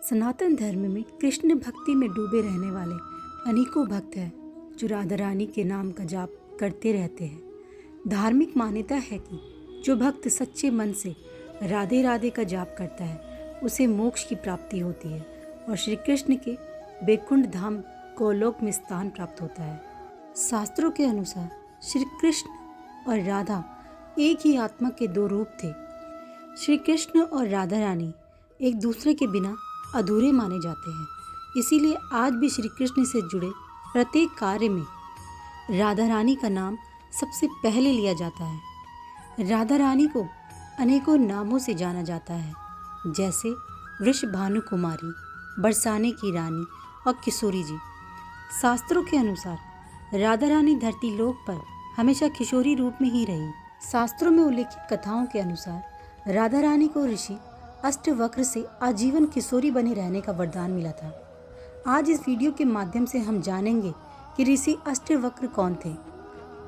सनातन धर्म में कृष्ण भक्ति में डूबे रहने वाले अनेकों भक्त हैं जो राधा रानी के नाम का जाप करते रहते हैं। धार्मिक मान्यता है कि जो भक्त सच्चे मन से राधे राधे का जाप करता है उसे मोक्ष की प्राप्ति होती है और श्री कृष्ण के बैकुंठ धाम गोलोक में स्थान प्राप्त होता है। शास्त्रों के अनुसार श्री कृष्ण और राधा एक ही आत्मा के दो रूप थे। श्री कृष्ण और राधा रानी एक दूसरे के बिना अधूरे माने जाते हैं। इसीलिए आज भी श्री कृष्ण से जुड़े प्रत्येक कार्य में राधा रानी का नाम सबसे पहले लिया जाता है। राधा रानी को अनेकों नामों से जाना जाता है, जैसे वृषभानु कुमारी, बरसाने की रानी और किशोरी जी। शास्त्रों के अनुसार राधा रानी धरती लोक पर हमेशा किशोरी रूप में ही रही। शास्त्रों में उल्लेखित कथाओं के अनुसार राधा रानी को ऋषि अष्टवक्र से आजीवन किशोरी बने रहने का वरदान मिला था। आज इस वीडियो के माध्यम से हम जानेंगे कि ऋषि अष्टवक्र कौन थे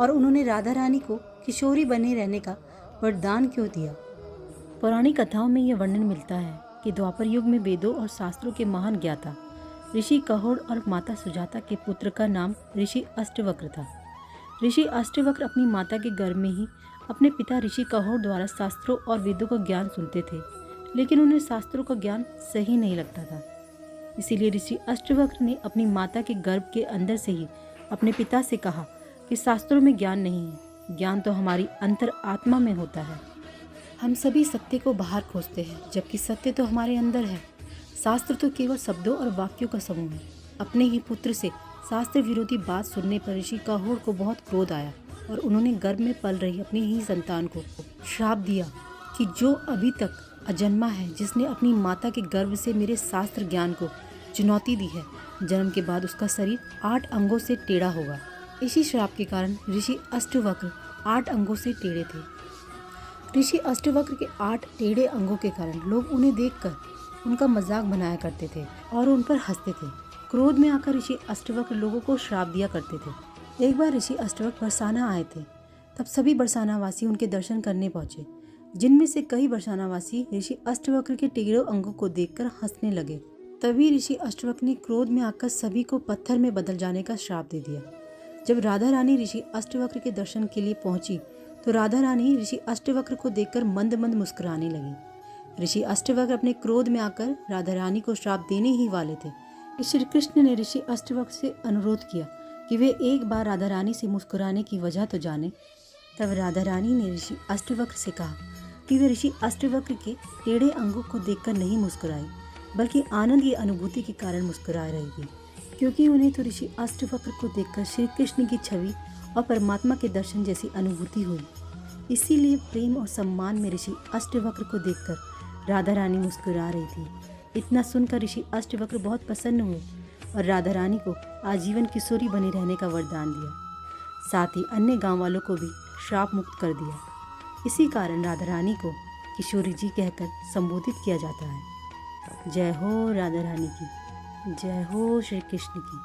और उन्होंने राधा रानी को किशोरी बने रहने का वरदान क्यों दिया। पौराणिक कथाओं में यह वर्णन मिलता है कि द्वापर युग में वेदों और शास्त्रों के महान ज्ञाता ऋषि कहोड़ और माता सुजाता के पुत्र का नाम ऋषि अष्टवक्र था। ऋषि अष्टवक्र अपनी माता के गर्भ में ही अपने पिता ऋषि कहोड़ द्वारा शास्त्रों और वेदों का ज्ञान सुनते थे, लेकिन उन्हें शास्त्रों का ज्ञान सही नहीं लगता था। इसीलिए ऋषि अष्टवक्र ने अपनी माता के गर्भ के अंदर से ही अपने पिता से कहा कि शास्त्रों में ज्ञान नहीं है, ज्ञान तो हमारी अंतर आत्मा में होता है। हम सभी सत्य को बाहर खोजते हैं, जबकि सत्य तो हमारे अंदर है। शास्त्र तो केवल शब्दों और वाक्यों का समूह है। अपने ही पुत्र से शास्त्र विरोधी बात सुनने पर ऋषि कहोड़ को बहुत क्रोध आया और उन्होंने गर्भ में पल रही अपनी ही संतान को श्राप दिया कि जो अभी तक अजन्मा है, जिसने अपनी माता के गर्भ से मेरे शास्त्र ज्ञान को चुनौती दी है, जन्म के बाद उसका शरीर 8 अंगों से टेढ़ा होगा। इसी श्राप के कारण ऋषि अष्टवक्र 8 अंगों से टेढ़े थे। ऋषि अष्टवक्र के 8 टेढ़े अंगों के कारण लोग उन्हें देखकर उनका मजाक बनाया करते थे और उन पर हंसते थे। क्रोध में आकर ऋषि अष्टवक्र लोगों को श्राप दिया करते थे। एक बार ऋषि अष्टवक्र बरसाना आए थे, तब सभी बरसानावासी उनके दर्शन करने पहुंचे, जिनमें से कई बरसानावासी ऋषि अष्टवक्र के टेढ़े अंगों को देखकर हंसने लगे। तभी ऋषि अष्टवक्र ने क्रोध में आकर सभी को पत्थर में बदल जाने का श्राप दे दिया। जब राधा रानी ऋषि अष्टवक्र के दर्शन के लिए पहुंची तो राधा रानी ऋषि अष्टवक्र को देखकर मंद मंद मुस्कुराने लगी। ऋषि अष्टवक्र अपने क्रोध में आकर राधा रानी को श्राप देने ही वाले थे। श्री कृष्ण ने ऋषि अष्टवक्र से अनुरोध किया कि वे एक बार राधा रानी से मुस्कुराने की वजह तो जाने। तब राधा रानी ने ऋषि अष्टवक्र से कहा कि वे ऋषि अष्टवक्र के टेढ़े अंगों को देखकर नहीं मुस्कुराई, बल्कि आनंद की अनुभूति के कारण मुस्कुरा रही थी, क्योंकि उन्हें तो ऋषि अष्टवक्र को देखकर श्री कृष्ण की छवि और परमात्मा के दर्शन जैसी अनुभूति हुई। इसीलिए प्रेम और सम्मान में ऋषि अष्टवक्र को देखकर राधा रानी मुस्कुरा रही थी। इतना सुनकर ऋषि अष्टवक्र बहुत प्रसन्न हुए और राधा रानी को आजीवन किशोरी बने रहने का वरदान दिया। साथ ही अन्य गांव वालों को भी श्राप मुक्त कर दिया। इसी कारण राधा रानी को किशोरी जी कहकर संबोधित किया जाता है। जय हो राधा रानी की, जय हो श्री कृष्ण की।